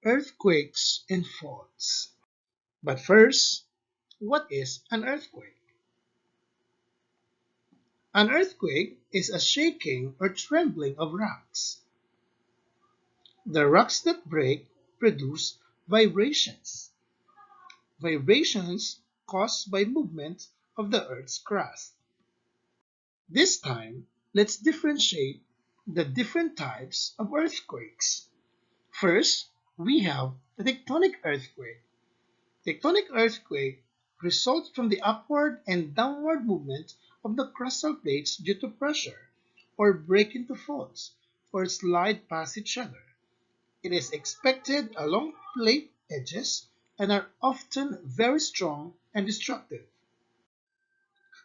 Earthquakes and faults. But first, what is an earthquake? An earthquake is a shaking or trembling of rocks. The rocks that break produce vibrations. Vibrations caused by movement of the Earth's crust. This time, let's differentiate the different types of earthquakes. First, we have the tectonic earthquake. Tectonic earthquake results from the upward and downward movement of the crustal plates due to pressure, or break into faults, or slide past each other. It is expected along plate edges and are often very strong and destructive.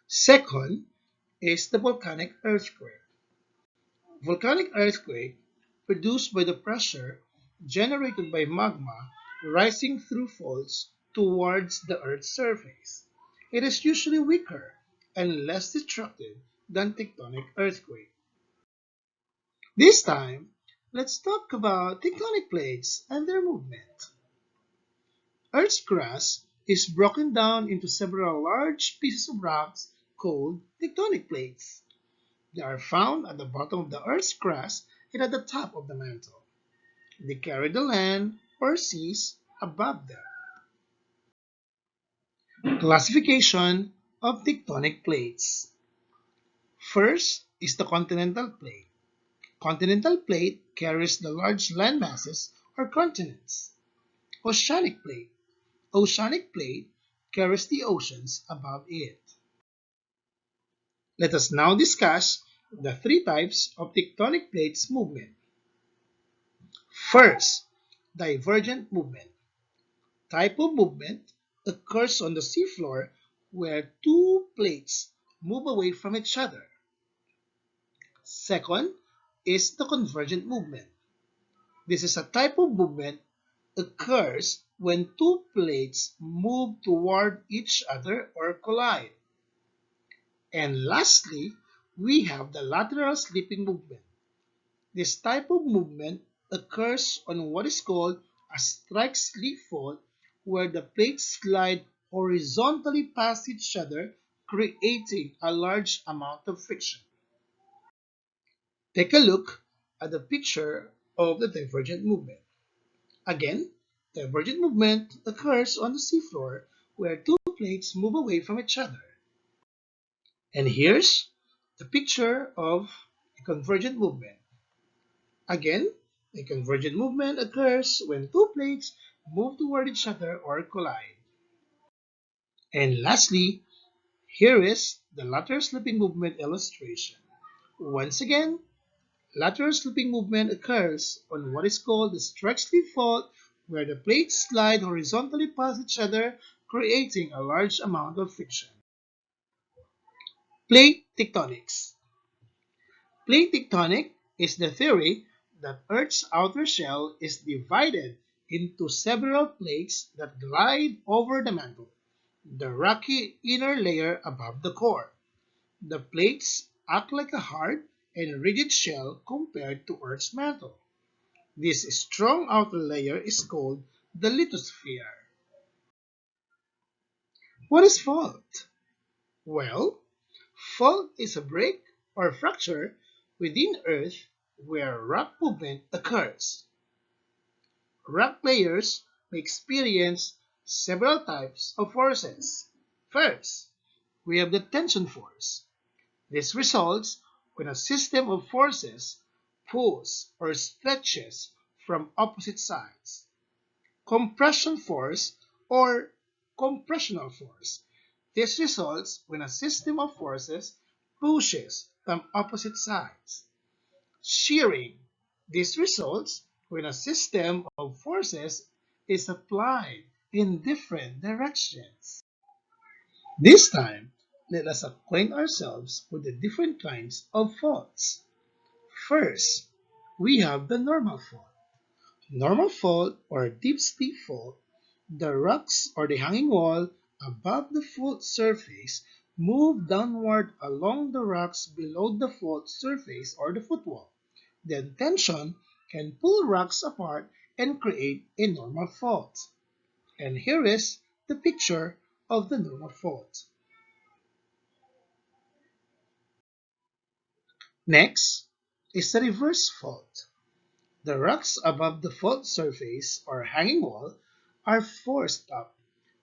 Second is the volcanic earthquake. Volcanic earthquake produced by the pressure generated by magma rising through faults towards the Earth's surface. It is usually weaker and less destructive than tectonic earthquake. This time, let's talk about tectonic plates and their movement. Earth's crust is broken down into several large pieces of rocks called tectonic plates. They are found at the bottom of the Earth's crust and at the top of the mantle. They carry the land or seas above them. Classification of tectonic plates. First is the continental plate. Continental plate carries the large land masses or continents. Oceanic plate. Oceanic plate carries the oceans above it. Let us now discuss the three types of tectonic plates movement. First, divergent movement. Type of movement occurs on the seafloor where two plates move away from each other. Second is the convergent movement. This is a type of movement occurs when two plates move toward each other or collide. And lastly, we have the lateral slipping movement. This type of movement occurs on what is called a strike-slip fault where the plates slide horizontally past each other, creating a large amount of friction. Take a look at the picture of the divergent movement. Again, divergent movement occurs on the seafloor where two plates move away from each other. And here's the picture of a convergent movement. Again, a convergent movement occurs when two plates move toward each other or collide. And lastly, here is the lateral slipping movement illustration. Once again, lateral slipping movement occurs on what is called the strike-slip fault where the plates slide horizontally past each other, creating a large amount of friction. Plate tectonics. Plate tectonic is the theory that Earth's outer shell is divided into several plates that glide over the mantle, the rocky inner layer above the core. The plates act like a hard and rigid shell compared to Earth's mantle. This strong outer layer is called the lithosphere. What is fault? Well, fault is a break or fracture within Earth where rock movement occurs. Rock layers may experience several types of forces. First, we have the tension force. This results when a system of forces pulls or stretches from opposite sides. Compression force or compressional force. This results when a system of forces pushes from opposite sides. Shearing. This results when a system of forces is applied in different directions. This time, let us acquaint ourselves with the different kinds of faults. First, we have the normal fault. Normal fault or deep slip fault, the rocks or the hanging wall above the fault surface move downward along the rocks below the fault surface or the footwall. Then tension can pull rocks apart and create a normal fault. And here is the picture of the normal fault. Next is the reverse fault. The rocks above the fault surface or hanging wall are forced up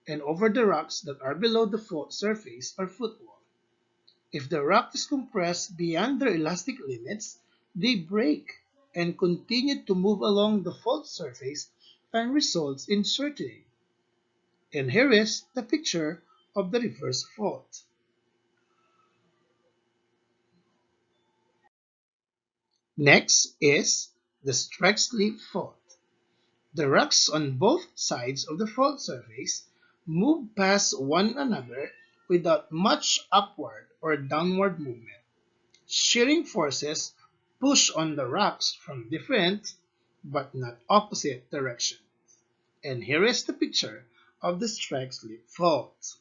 and over the rocks that are below the fault surface or footwall. If the rock is compressed beyond their elastic limits, they break and continue to move along the fault surface and results in shortening. And here is the picture of the reverse fault. Next is the strike-slip fault. The rocks on both sides of the fault surface move past one another without much upward or downward movement. Shearing forces push on the rocks from different but not opposite directions. And here is the picture of the strike-slip fault.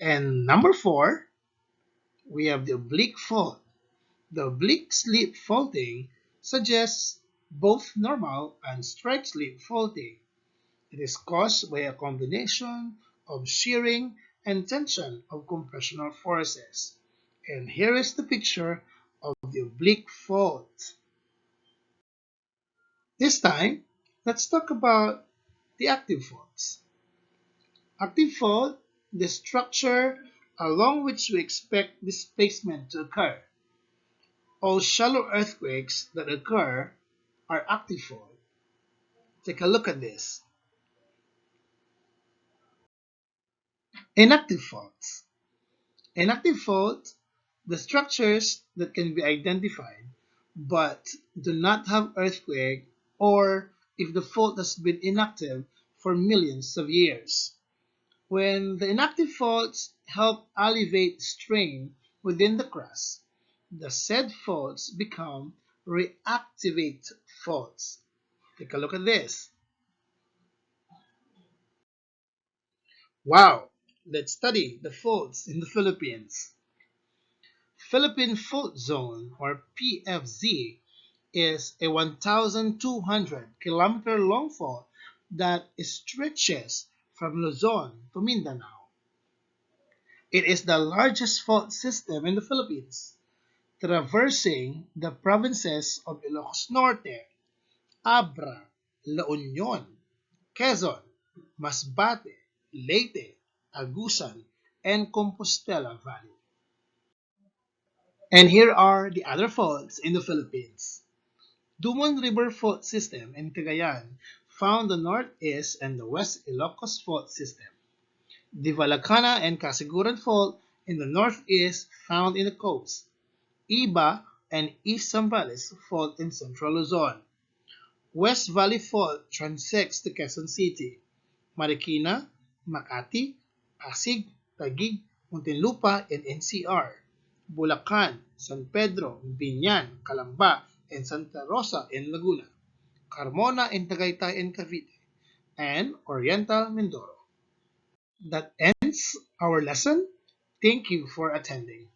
And number 4, we have the oblique fault. The oblique slip faulting suggests both normal and strike-slip faulting. It is caused by a combination of shearing and tension of compressional forces. And here is the picture of the oblique fault. This time, let's talk about the active faults. Active fault, the structure along which we expect displacement to occur. All shallow earthquakes that occur are active fault. Take a look at this. Inactive faults. Inactive fault, the structures that can be identified but do not have earthquake or if the fault has been inactive for millions of years. When the inactive faults help alleviate strain within the crust, the said faults become reactivate faults. Take a look at this. Wow! Let's study the faults in the Philippines. Philippine Fault Zone or PFZ is a 1,200-kilometer long fault that stretches from Luzon to Mindanao. It is the largest fault system in the Philippines, traversing the provinces of Ilocos Norte, Abra, La Union, Quezon, Masbate, Leyte, Agusan, and Compostela Valley. And here are the other faults in the Philippines. Dumon River Fault System in Cagayan found the northeast and the west Ilocos Fault System. The Valacana and Casiguran Fault in the northeast found in the coast. Iba and East Zambales Fault in central Luzon. West Valley Fault transects to Quezon City. Marikina, Makati, Pasig, Taguig, Muntinlupa, and NCR. Bulacan, San Pedro, Binyan, Calamba, and Santa Rosa in Laguna. Carmona in Tagaytay and Cavite, and Oriental Mindoro. That ends our lesson. Thank you for attending.